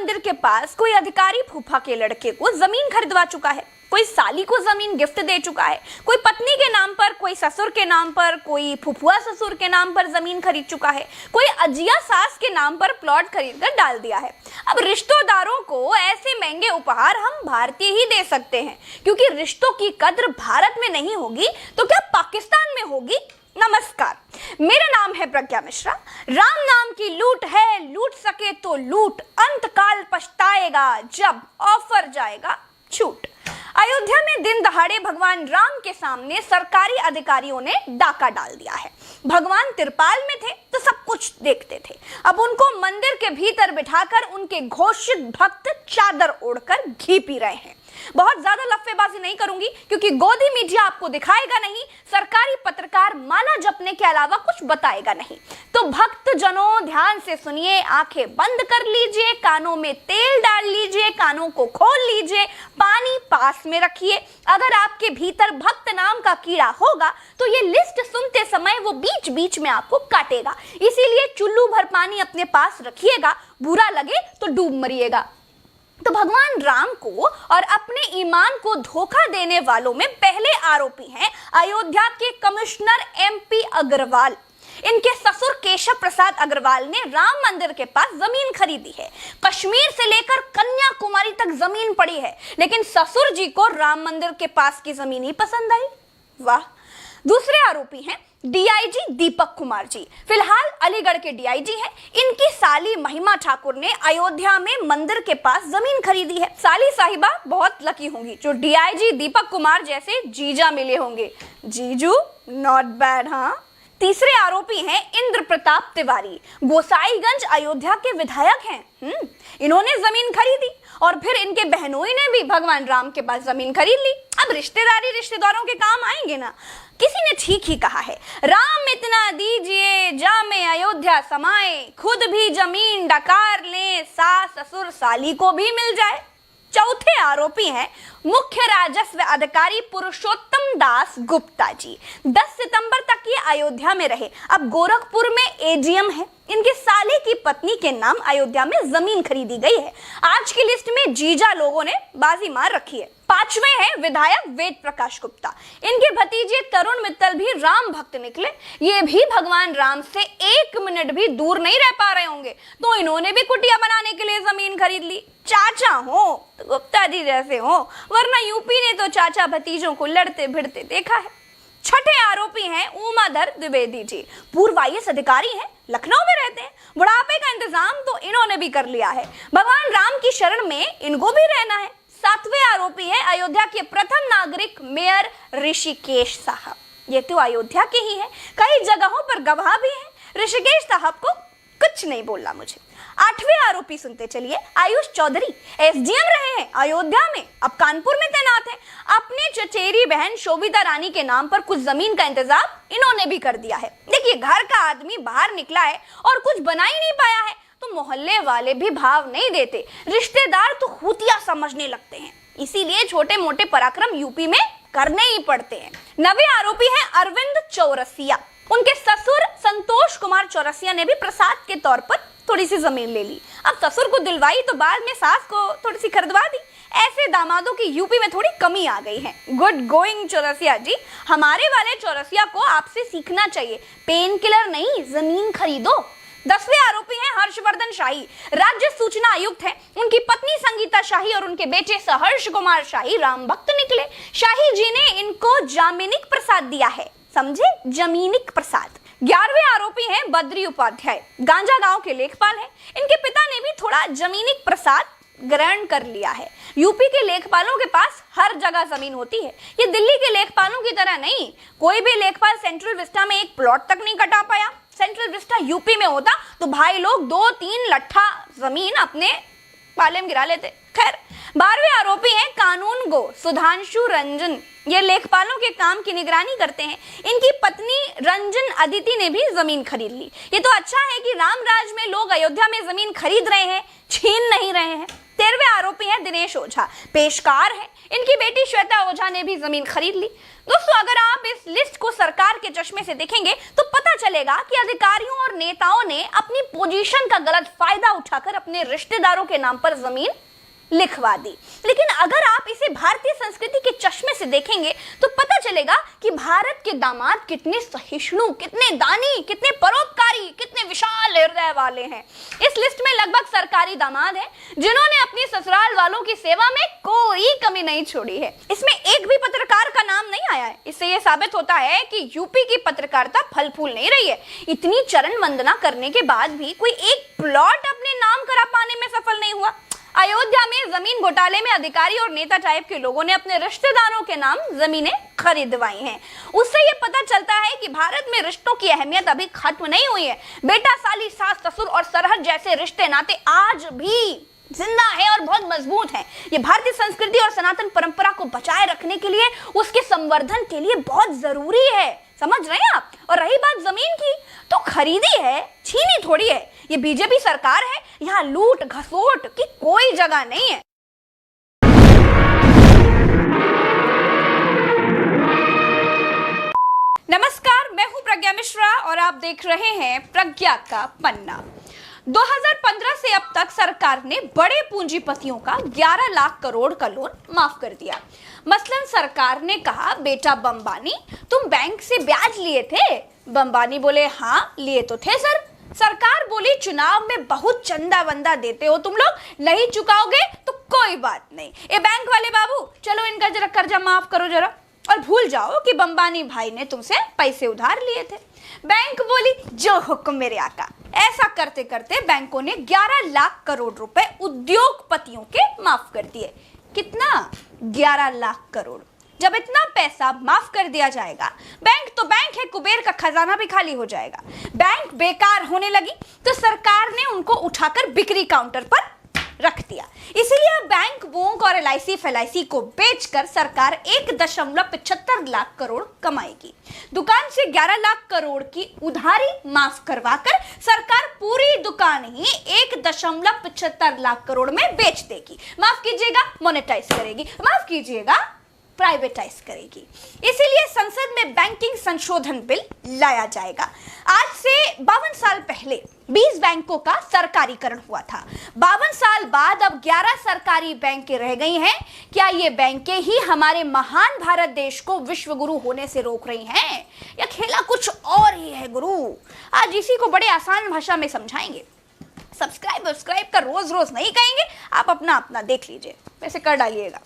मंदिर के पास कोई अधिकारी फूफा के लड़के को जमीन खरीदवा चुका है, कोई साली को जमीन गिफ्ट दे चुका है, कोई पत्नी के नाम पर, कोई ससुर के नाम पर, कोई फुफुआ ससुर के नाम पर जमीन खरीद चुका है, कोई अजिया सास के नाम पर प्लॉट खरीद कर डाल दिया है। अब रिश्तेदारों को ऐसे महंगे उपहार हम भारतीय ही दे सकते हैं, क्योंकि रिश्तों की कद्र भारत में नहीं होगी तो क्या पाकिस्तान में होगी। नमस्कार, मेरा नाम है प्रज्ञा मिश्रा। राम नाम की लूट है, लूट सके तो लूट, अंतकाल पछताएगा जब ऑफर जाएगा छूट। अयोध्या में दिन दहाड़े भगवान राम के सामने सरकारी अधिकारियों ने डाका डाल दिया है। भगवान तिरपाल में थे तो सब कुछ देखते थे, अब उनको मंदिर के भीतर बिठाकर उनके घोषित भक्त चादर ओढ़कर घी पी रहे हैं। बहुत ज्यादा लफ्फेबाजी नहीं करूंगी क्योंकि गोदी मीडिया आपको दिखाएगा नहीं, सरकारी पत्रकार माला जपने के अलावा कुछ बताएगा नहीं। तो भक्त जनों ध्यान से सुनिए, आंखें बंद कर लीजिए, कानों में तेल डाल लीजिए, कानों को खोल लीजिए, पानी पास में रखिए। अगर आपके भीतर भक्त नाम का कीड़ा होगा तो ये लिस्ट सुनते समय वो बीच बीच में आपको काटेगा, इसीलिए चुल्लू भर पानी अपने पास रखिएगा, बुरा लगे तो डूब मरिएगा। तो भगवान राम को और अपने ईमान को धोखा देने वालों में पहले आरोपी हैं अयोध्या के कमिश्नर MP अग्रवाल। इनके ससुर केशव प्रसाद अग्रवाल ने राम मंदिर के पास जमीन खरीदी है। कश्मीर से लेकर कन्याकुमारी तक जमीन पड़ी है, लेकिन ससुर जी को राम मंदिर के पास की जमीन ही पसंद आई। वाह। दूसरे आरोपी हैं DIG दीपक कुमार जी। फिलहाल अलीगढ़ के DIG हैं। इनकी साली महिमा ठाकुर ने अयोध्या में मंदिर के पास जमीन खरीदी है। साली साहिबा बहुत लकी होंगी जो DIG दीपक कुमार जैसे जीजा मिले होंगे। जीजू नॉट बैड। हाँ। तीसरे आरोपी हैं इंद्र प्रताप तिवारी, गोसाईगंज अयोध्या के विधायक हैं। इन्होंने जमीन खरीदी और फिर इनके बहनोई ने भी भगवान राम के पास जमीन खरीद ली। अब रिश्तेदारी रिश्तेदारों के काम आएंगे ना। किसी ने ठीक ही कहा है, राम इतना दीजिए जामे अयोध्या समाए, खुद भी जमीन डकार ले, सास ससुर साली को भी मिल जाए। चौथे आरोपी हैं मुख्य राजस्व अधिकारी पुरुषोत्तम दास गुप्ता जी। 10 सितंबर तक ये अयोध्या में रहे, अब गोरखपुर में AGM है। इनके साले की पत्नी के नाम अयोध्या में जमीन खरीदी गई है। आज की लिस्ट में जीजा लोगों ने बाजी मार रखी है। पांचवें हैं विधायक वेद प्रकाश गुप्ता। इनके भतीजे तरुण मित्तल भी राम भक्त निकले। ये भी भगवान राम से 1 मिनट भी दूर नहीं रह पा रहे होंगे, तो इन्होंने भी कुटिया बनाने के लिए जमीन खरीद ली। चाचा हो तो गुप्ता जी जैसे हो, वरना यूपी ने तो चाचा भतीजों को लड़ते भिड़ते देखा है। छठे आरोपी हैं उमाधर द्विवेदी जी। पूर्व IAS अधिकारी हैं, लखनऊ में रहते हैं। बुढ़ापे का इंतजाम तो इन्होंने भी कर लिया है। भगवान राम की शरण में इनको भी रहना है। सातवें आरोपी हैं अयोध्या के प्रथम नागरिक मेयर ऋषिकेश साहब। ये तो अयोध्या के ही हैं, कई जगहों पर गवाह भी हैं। ऋषिकेश साहब को कुछ नहीं बोलना मुझे। आठवें आरोपी सुनते चलिए, आयुष चौधरी SDM रहे हैं अयोध्या में, अब कानपुर में तैनात हैं। अपनी चचेरी बहन शोभिता रानी के नाम पर कुछ जमीन का इंतजाम इन्होंने भी कर दिया है। देखिए, घर का आदमी बाहर निकला है और कुछ बना ही नहीं पाया है तो मोहल्ले वाले भी भाव नहीं देते, रिश्तेदार तो खूतिया समझने लगते हैं। इसीलिए छोटे मोटे पराक्रम यूपी में करने ही पड़ते हैं। 9वें आरोपी हैं अरविंद चौरसिया। उनके ससुर संतोष कुमार चौरसिया ने भी प्रसाद के तौर पर थोड़ी सी जमीन ले ली। अब ससुर को दिलवाई तो बाद में सास को थोड़ी सी खरीदवा दी। ऐसे दामादों की यूपी में थोड़ी कमी आ गई है। गुड गोइंग चौरसिया जी। हमारे वाले चौरसिया को आपसे सीखना चाहिए, पेन किलर नहीं जमीन खरीदो। 10वें आरोपी हैं हर्षवर्धन शाही। राज्य सूचना आयुक्त हैं। उनकी पत्नी संगीता शाही और उनके बेटे सहर्ष कुमार शाही राम भक्त निकले। शाही जी ने इनको जामिनिक प्रसाद दिया है, समझे, जमीनिक प्रसाद। 11वें आरोपी हैं बद्री उपाध्याय, गांजा गांव के लेखपाल हैं। इनके पिता ने भी थोड़ा जमीनिक प्रसाद ग्रहण कर लिया है। यूपी के लेखपालों के पास हर जगह जमीन होती है। ये दिल्ली के लेखपालों की तरह नहीं। कोई भी लेखपाल सेंट्रल विस्टा में एक प्लॉट तक नहीं कटा पाया। सेंट्रल विस्टा यूपी में होता तो भाई लोग 2-3 लट्ठा जमीन अपने पाले में गिरा लेते। खैर, 12वें आरोपी हैं कानून गो सुधांशु रंजन। ये लेखपालों के काम की निगरानी करते हैं। इनकी पत्नी रंजन अदिति ने भी जमीन खरीद ली। ये तो अच्छा है कि रामराज में लोग अयोध्या में जमीन खरीद रहे हैं, छीन नहीं रहे हैं। 13वें आरोपी हैं दिनेश ओझा, पेशकार हैं। इनकी बेटी श्वेता ओझा ने भी जमीन खरीद ली। दोस्तों, अगर आप इस लिस्ट को सरकार के चश्मे से देखेंगे तो पता चलेगा कि अधिकारियों और नेताओं ने अपनी पोजीशन का गलत फायदा उठाकर अपने रिश्तेदारों के नाम पर जमीन लिखवा दी। लेकिन अगर आप इसे भारतीय संस्कृति के चश्मे से देखेंगे तो पता चलेगा कि भारत के दामाद कितने सहिष्णु, कितने दानी, कितने परोपकारी, कितने विशाल हृदय वाले हैं। इस लिस्ट में लगभग सरकारी दामाद हैं जिन्होंने अपनी ससुराल वालों की सेवा में कोई कमी नहीं छोड़ी है। इसमें एक भी पत्रकार का नाम नहीं आया है। इससे यह साबित होता है कि यूपी की पत्रकारिता फल फूल नहीं रही है। इतनी चरण वंदना करने के बाद भी कोई एक प्लॉट अपने नाम करा पाने में सफल नहीं हुआ। अयोध्या में जमीन घोटाले में अधिकारी और नेता टाइप के लोगों ने अपने रिश्तेदारों के नाम जमीनें खरीदवाई हैं। उससे ये पता चलता है कि भारत में रिश्तों की अहमियत अभी खत्म नहीं हुई है। बेटा साली, सास ससुर और सरहद जैसे रिश्ते नाते आज भी जिंदा है और बहुत मजबूत है। ये भारतीय संस्कृति और सनातन परंपरा को बचाए रखने के लिए, उसके संवर्धन के लिए बहुत जरूरी है। समझ रहे हैं आप? और रही बात जमीन की, तो खरीदी है, छीनी थोड़ी है। ये बीजेपी सरकार है, यहाँ लूट घसोट की कोई जगह नहीं है। नमस्कार, मैं हूं प्रज्ञा मिश्रा और आप देख रहे हैं प्रज्ञा का पन्ना। 2015 से अब तक सरकार ने बड़े पूंजीपतियों का 11 लाख करोड़ का लोन माफ कर दिया। मसलन सरकार ने कहा, बेटा बम्बानी, तुम बैंक से ब्याज लिए थे? बम्बानी बोले, हाँ लिए तो थे सर। सरकार बोली, चुनाव में बहुत चंदा वंदा देते हो तुम लोग, नहीं चुकाओगे तो कोई बात नहीं। ए बैंक वाले बाबू, चलो इनका जरा कर्जा माफ करो जरा, और भूल जाओ कि बम्बानी भाई ने तुमसे पैसे उधार लिए थे। बैंक बोली, जो हुक्म मेरे आका। ऐसा करते करते बैंकों ने 11 लाख करोड़ रुपए उद्योगपतियों के माफ कर दिए। कितना? 11 लाख करोड़। जब इतना पैसा माफ कर दिया जाएगा, बैंक तो बैंक है, कुबेर का खजाना भी खाली हो जाएगा। बैंक बेकार होने लगी तो सरकार ने उनको उठाकर बिक्री काउंटर पर रख दिया। इसीलिए बैंक बूंक और एलआईसी फेलआईसी को बेचकर सरकार 1.75 लाख करोड़ कमाएगी। दुकान से 11 लाख करोड़ की उधारी माफ करवाकर सरकार पूरी दुकान ही 1.75 लाख करोड़ में बेच देगी। माफ कीजिएगा, मोनेटाइज करेगी, माफ कीजिएगा, प्राइवेटाइज करेगी। इसीलिए संसद में बैंकिंग संशोधन बिल लाया जाएगा। आज से 52 साल पहले 20 बैंकों का सरकारीकरण हुआ था। 52 साल बाद अब 11 सरकारी बैंकें रह गई हैं। क्या ये बैंकें ही हमारे महान भारत देश को विश्व गुरु होने से रोक रही हैं, या खेला कुछ और ही है गुरु? आज इसी को बड़े आसान भाषा में समझाएंगे। सब्सक्राइब का रोज रोज नहीं कहेंगे, आप अपना देख लीजिए, वैसे कर डालिएगा।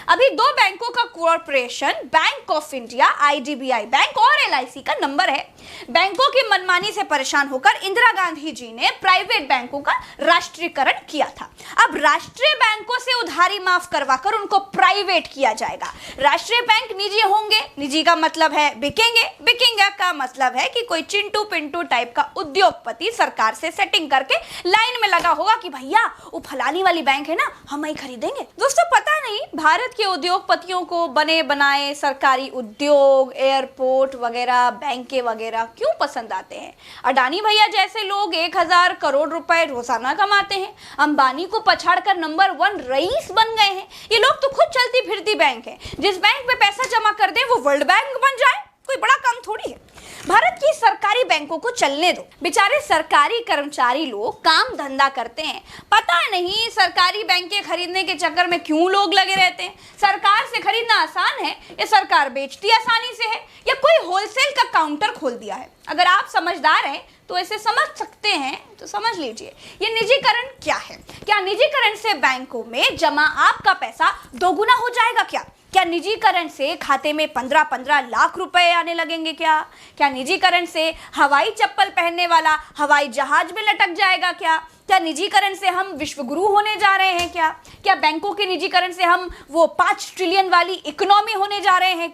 अभी 2 बैंकों का corporation bank of India, IDBI bank और एलआईसी का नंबर है। बैंकों की मनमानी से परेशान होकर इंदिरा गांधी जी ने प्राइवेट बैंकों का राष्ट्रीयकरण किया था। अब राष्ट्रीय बैंकों से उधारी माफ करवाकर उनको प्राइवेट किया जाएगा। राष्ट्रीय बैंक निजी होंगे, निजी का मतलब है बिकेंगे, बिकेंगे का मतलब है कि कोई चिंटू पिंटू टाइप का उद्योगपति सरकार से सेटिंग करके लाइन में लगा होगा कि भैया वो फलानी वाली बैंक है ना, हम ही खरीदेंगे। दोस्तों, पता नहीं भारत के उद्योगपतियों को बने बनाए सरकारी उद्योग, एयरपोर्ट वगैरह, बैंकें वगैरह क्यों पसंद आते हैं। अडानी भैया जैसे लोग 1000 करोड़ रुपए रोजाना कमाते हैं। अंबानी को पछाड़कर नंबर 1 रईस बन गए हैं। ये लोग तो खुद चलती फिरती बैंक है। जिस बैंक में पैसा जमा कर दे वो वर्ल्ड बैंक बन जाए, कोई बड़ा काम थोड़ी है। भारत की सरकारी बैंकों को चलने दो। बेचारे सरकारी कर्मचारी लोग काम धंधा करते हैं, पता नहीं सरकारी बैंकें खरीदने के चक्कर में क्यों लोग लगे रहते हैं। सरकार से खरीदना आसान है, या सरकार बेचती आसानी से है, या कोई होलसेल का काउंटर खोल दिया है। अगर आप समझदार हैं तो ऐसे समझ सकते हैं तो समझ लीजिए, ये निजीकरण क्या है। क्या निजीकरण से बैंकों में जमा आपका पैसा दोगुना हो जाएगा? क्या निजीकरण से खाते में 15-15 लाख रुपए आने लगेंगे? क्या निजीकरण से हवाई चप्पल पहनने वाला हवाई जहाज में लटक जाएगा? क्या निजीकरण से हम विश्वगुरु होने जा रहे हैं? क्या बैंकों के निजीकरण से हम वो 5 ट्रिलियन वाली इकोनॉमी होने जा रहे हैं?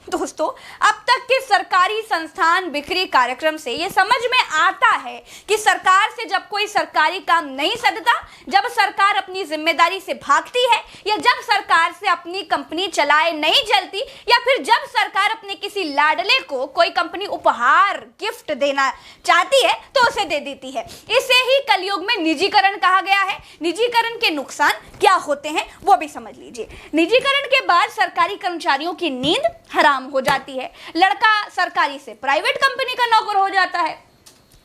दोस्तों, अब तक के सरकारी संस्थान बिक्री कार्यक्रम से यह समझ में आता है कि सरकार से जब कोई सरकारी काम नहीं सधता, जब सरकार अपनी जिम्मेदारी से भागती है, या जब सरकार से अपनी कंपनी चलाए नहीं चलती, या फिर जब सरकार अपने किसी लाडले को कोई कंपनी उपहार गिफ्ट देना चाहती है तो उसे दे देती है। इसे ही कलयुग में निजीकरण कहा गया है। निजीकरण के नुकसान क्या होते हैं वो भी समझ लीजिए। निजीकरण के बाद सरकारी कर्मचारियों की नींद हराम हो जाती है। लड़का सरकारी से प्राइवेट कंपनी का नौकर हो जाता है।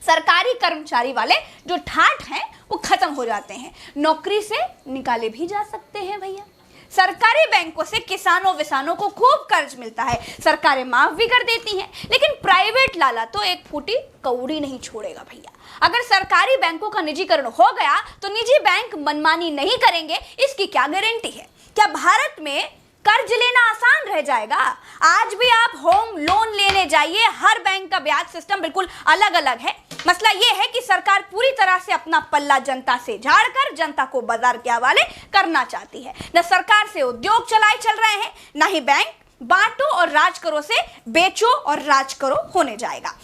सरकारी कर्मचारी वाले जो ठाठ हैं वो खत्म हो जाते हैं, नौकरी से निकाले भी जा सकते हैं भैया। सरकारी बैंकों से किसानों विसानों को खूब कर्ज मिलता है, सरकारें माफ भी कर देती हैं, लेकिन प्राइवेट लाला तो एक फूटी कौड़ी नहीं छोड़ेगा भैया। अगर सरकारी बैंकों का निजीकरण हो गया तो निजी बैंक मनमानी नहीं करेंगे, इसकी क्या गारंटी है? क्या भारत में कर्ज लेना आसान रह जाएगा? आज भी आप होम लोन लेने जाइए, हर बैंक का ब्याज सिस्टम बिल्कुल अलग अलग है। मसला यह है कि सरकार पूरी तरह से अपना पल्ला जनता से झाड़कर जनता को बाजार के हवाले करना चाहती है। न सरकार से उद्योग चलाए चल रहे हैं, न ही बैंक बांटो और राज करो से बेचो और राज करो होने जाएगा।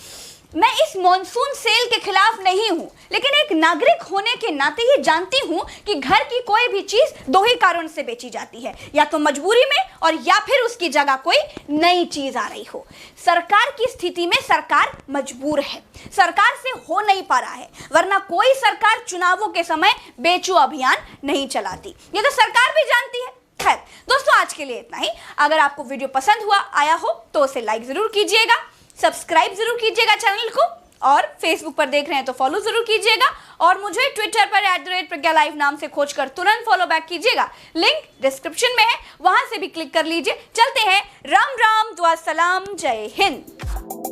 मैं इस मॉनसून सेल के खिलाफ नहीं हूं, लेकिन एक नागरिक होने के नाते ये जानती हूं कि घर की कोई भी चीज दो ही कारण से बेची जाती है, या तो मजबूरी में और या फिर उसकी जगह कोई नई चीज आ रही हो। सरकार की स्थिति में सरकार मजबूर है, सरकार से हो नहीं पा रहा है, वरना कोई सरकार चुनावों के समय बेचो अभियान नहीं चलाती। ये तो सरकार भी जानती है। खैर दोस्तों, आज के लिए इतना ही। अगर आपको वीडियो पसंद आया हो तो उसे लाइक जरूर कीजिएगा, सब्सक्राइब जरूर कीजिएगा चैनल को, और फेसबुक पर देख रहे हैं तो फॉलो जरूर कीजिएगा, और मुझे ट्विटर पर @प्रज्ञा नाम से खोजकर तुरंत फॉलो बैक कीजिएगा। लिंक डिस्क्रिप्शन में है, वहां से भी क्लिक कर लीजिए। चलते हैं, राम राम, दुआ सलाम, जय हिंद।